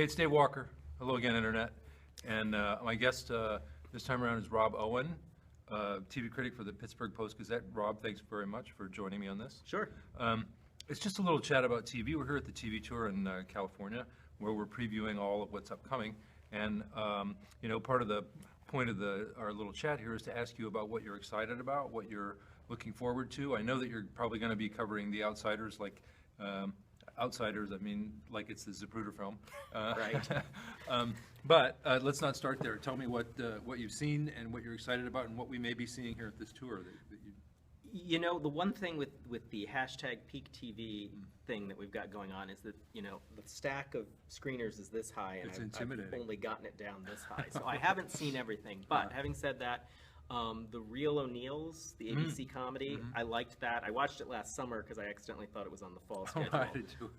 it's Dave Walker. Hello again, Internet. And my guest this time around is Rob Owen, TV critic for the Pittsburgh Post-Gazette. Rob, thanks very much for joining me on this. Sure. It's just a little chat about TV. We're here at the TV tour in California, where we're previewing all of what's upcoming. And you know, part of the point of our little chat here is to ask you about what you're excited about, what you're looking forward to. I know that you're probably going to be covering The Outsiders, like Outsiders, I mean, like it's the Zapruder film. Right. But let's not start there. Tell me what you've seen and what you're excited about and what we may be seeing here at this tour. You know, the one thing with the hashtag peak TV thing that we've got going on is that, you know, the stack of screeners is this high, and I've only gotten it down this high. So I haven't seen everything. But having said that, The Real O'Neills, the ABC comedy, I liked that. I watched it last summer because I accidentally thought it was on the fall schedule. I did too.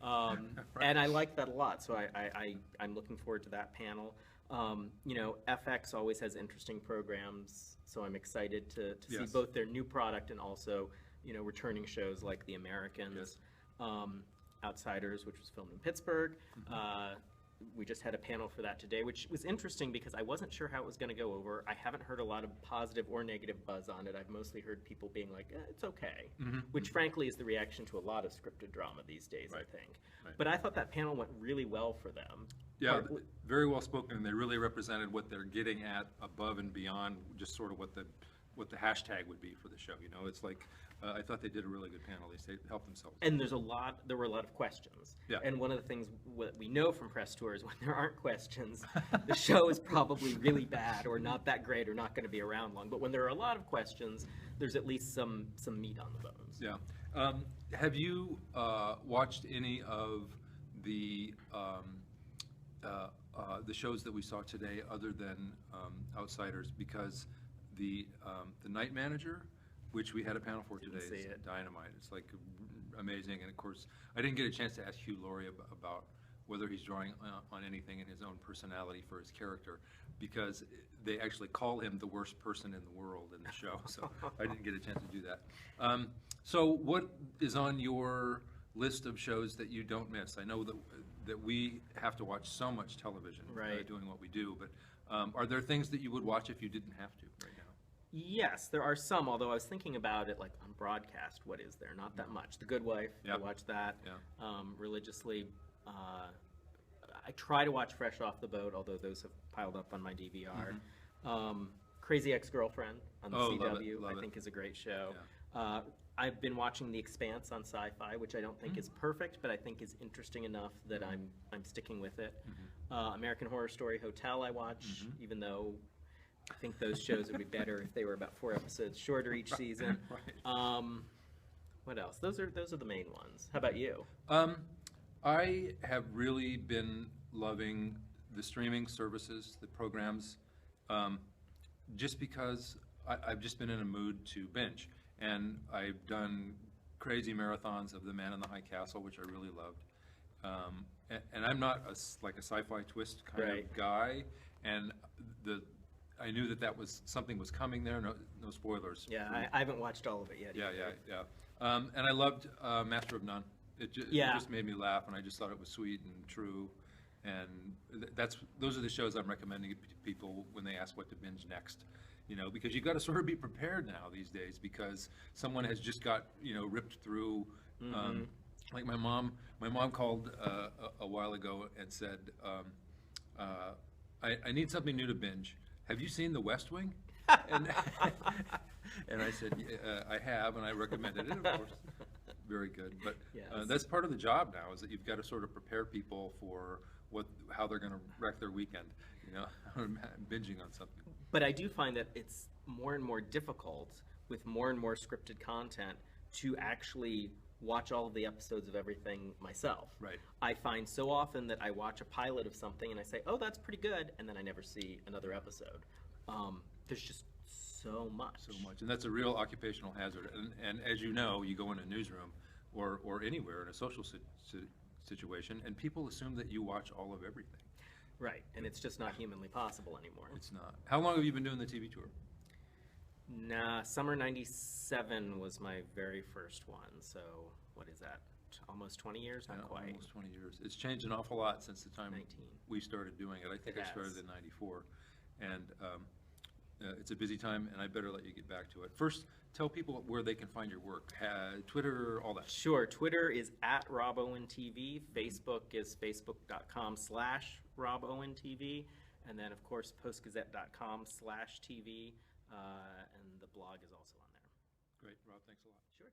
And I liked that a lot, so I'm looking forward to that panel. You know, FX always has interesting programs, so I'm excited to see both their new product and also, you know, returning shows like The Americans, Outsiders, which was filmed in Pittsburgh. We just had a panel for that today, which was interesting because I wasn't sure how it was going to go over. I haven't heard a lot of positive or negative buzz on it. I've mostly heard people being like, it's okay, which frankly is the reaction to a lot of scripted drama these days, I think. Right. But I thought that panel went really well for them. Yeah, very well spoken. They really represented what they're getting at above and beyond just sort of what the hashtag would be for the show. You know, it's like, I thought they did a really good panel. They helped themselves. And there were a lot of questions. Yeah. And one of the things we know from press tours, when there aren't questions, the show is probably really bad or not that great or not going to be around long. But when there are a lot of questions, there's at least some meat on the bones. Yeah. Have you watched any of the shows that we saw today other than Outsiders? Because the Night Manager, which we had a panel for today, is dynamite. It's like amazing. And of course, I didn't get a chance to ask Hugh Laurie about whether he's drawing on anything in his own personality for his character, because they actually call him the worst person in the world in the show. So I didn't get a chance to do that. So what is on your list of shows that you don't miss? I know that we have to watch so much television doing what we do, but are there things that you would watch if you didn't have to right now? Yes, there are some, although I was thinking about it like on broadcast, what is there? Not that much. The Good Wife, I watch that religiously. I try to watch Fresh Off the Boat, although those have piled up on my DVR. Crazy Ex-Girlfriend on the CW, I think is a great show. Yeah. I've been watching The Expanse on Sci-Fi, which I don't think is perfect, but I think is interesting enough that I'm sticking with it. American Horror Story Hotel I watch, even though I think those shows would be better if they were about 4 episodes shorter each season. What else? Those are the main ones. How about you? I have really been loving the streaming services, the programs, just because I've just been in a mood to binge. And I've done crazy marathons of The Man in the High Castle, which I really loved. And I'm not like a sci-fi twist kind of guy. And I knew that something was coming there. No spoilers. Yeah, I haven't watched all of it yet. Yeah. And I loved Master of None. It just made me laugh, and I just thought it was sweet and true. And those are the shows I'm recommending to people when they ask what to binge next. You know, because you've got to sort of be prepared now these days, because someone has just got, you know, ripped through. Like my mom called a while ago and said, I need something new to binge. Have you seen The West Wing? And I said, I have, and I recommended it, of course. Very good. But that's part of the job now, is that you've got to sort of prepare people for how they're going to wreck their weekend, you know, binging on something. But I do find that it's more and more difficult with more and more scripted content to actually watch all of the episodes of everything myself. Right. I find so often that I watch a pilot of something and I say, oh, that's pretty good, and then I never see another episode. There's just so much. So much. And that's a real occupational hazard. And as you know, you go in a newsroom or anywhere in a social situation, and people assume that you watch all of everything. Right, and it's just not humanly possible anymore. It's not. How long have you been doing the TV tour? Nah, summer '97 was my very first one, so what is that, almost 20 years, not Yeah, quite. almost 20 years. It's changed an awful lot since the time 19. we started doing it. I think It I started has. in '94. And it's a busy time, and I better let you get back to it. First, tell people where they can find your work. Twitter, all that. Sure. Twitter is @RobOwenTV. Facebook is facebook.com/RobOwenTV. And then, of course, postgazette.com/TV. And the blog is also on there. Great, Rob, thanks a lot. Sure.